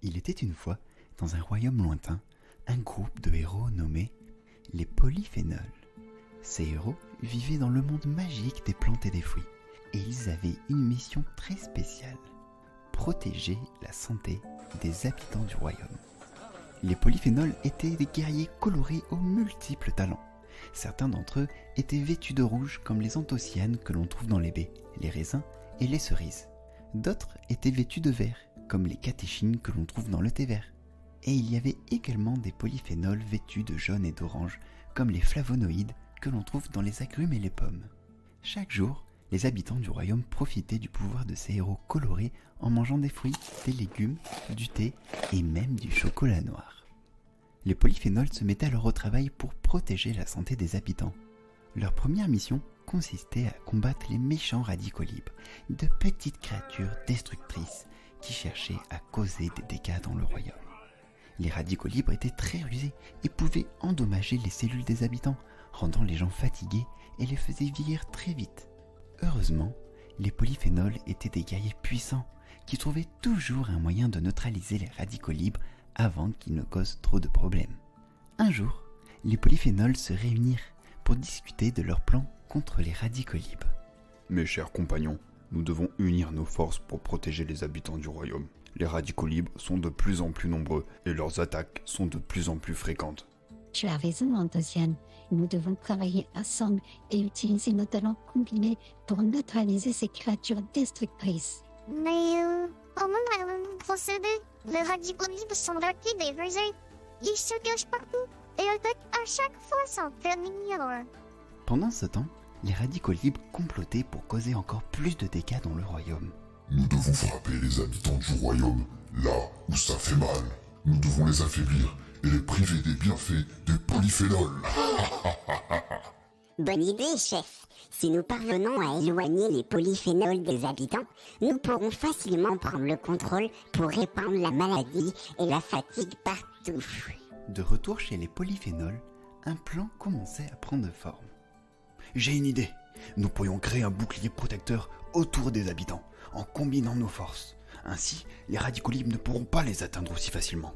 Il était une fois, dans un royaume lointain, un groupe de héros nommés les Polyphénols. Ces héros vivaient dans le monde magique des plantes et des fruits, et ils avaient une mission très spéciale: protéger la santé des habitants du royaume. Les Polyphénols étaient des guerriers colorés aux multiples talents. Certains d'entre eux étaient vêtus de rouge comme les anthocyanes que l'on trouve dans les baies, les raisins et les cerises. D'autres étaient vêtus de vert, comme les catéchines que l'on trouve dans le thé vert. Et il y avait également des polyphénols vêtus de jaune et d'orange, comme les flavonoïdes que l'on trouve dans les agrumes et les pommes. Chaque jour, les habitants du royaume profitaient du pouvoir de ces héros colorés en mangeant des fruits, des légumes, du thé et même du chocolat noir. Les polyphénols se mettaient alors au travail pour protéger la santé des habitants. Leur première mission consistait à combattre les méchants radicolibres, de petites créatures destructrices qui cherchaient à causer des dégâts dans le royaume. Les radicolibres étaient très rusés et pouvaient endommager les cellules des habitants, rendant les gens fatigués et les faisaient vieillir très vite. Heureusement, les polyphénols étaient des guerriers puissants qui trouvaient toujours un moyen de neutraliser les radicolibres avant qu'ils ne causent trop de problèmes. Un jour, les polyphénols se réunirent pour discuter de leur plan contre les radicolibres. Mes chers compagnons, nous devons unir nos forces pour protéger les habitants du royaume. Les radicolibres sont de plus en plus nombreux et leurs attaques sont de plus en plus fréquentes. Tu as raison, Anthocyan. Nous devons travailler ensemble et utiliser nos talents combinés pour neutraliser ces créatures destructrices. Mais comment allons-nous procéder? Les radicolibres sont rapides et rusés. Ils se cachent partout et attaquent à chaque fois sans prévenir. Pendant ce temps, les radicolibres complotaient pour causer encore plus de dégâts dans le royaume. Nous devons frapper les habitants du royaume là où ça fait mal. Nous devons les affaiblir et les priver des bienfaits des polyphénols. Bonne idée, chef. Si nous parvenons à éloigner les polyphénols des habitants, nous pourrons facilement prendre le contrôle pour répandre la maladie et la fatigue partout. De retour chez les polyphénols, un plan commençait à prendre forme. J'ai une idée. Nous pourrions créer un bouclier protecteur autour des habitants, en combinant nos forces. Ainsi, les radicolibres ne pourront pas les atteindre aussi facilement.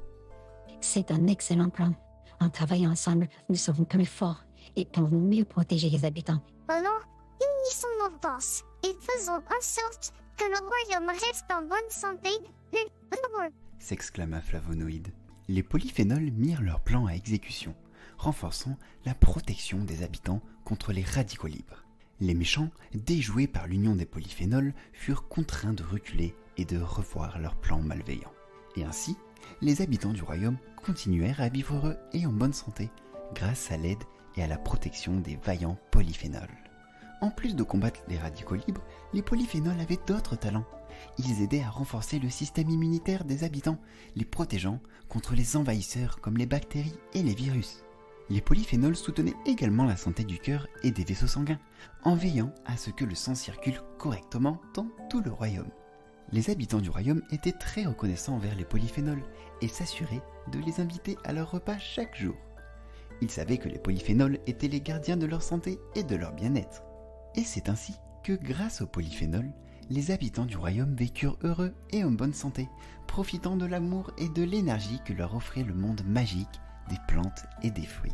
C'est un excellent plan. En travaillant ensemble, nous serons plus forts et pourrons mieux protéger les habitants. Alors, unissons nos forces et faisons en sorte que le royaume reste en bonne santé et heureux. S'exclama Flavonoïde. Les polyphénols mirent leur plan à exécution, renforçant la protection des habitants contre les radicolibres. Les méchants, déjoués par l'union des polyphénols, furent contraints de reculer et de revoir leur plan malveillant. Et ainsi, les habitants du royaume continuèrent à vivre heureux et en bonne santé, grâce à l'aide et à la protection des vaillants polyphénols. En plus de combattre les radicolibres, les polyphénols avaient d'autres talents. Ils aidaient à renforcer le système immunitaire des habitants, les protégeant contre les envahisseurs comme les bactéries et les virus. Les polyphénols soutenaient également la santé du cœur et des vaisseaux sanguins, en veillant à ce que le sang circule correctement dans tout le royaume. Les habitants du royaume étaient très reconnaissants envers les polyphénols et s'assuraient de les inviter à leur repas chaque jour. Ils savaient que les polyphénols étaient les gardiens de leur santé et de leur bien-être. Et c'est ainsi que, grâce aux polyphénols, les habitants du royaume vécurent heureux et en bonne santé, profitant de l'amour et de l'énergie que leur offrait le monde magique des plantes et des fruits.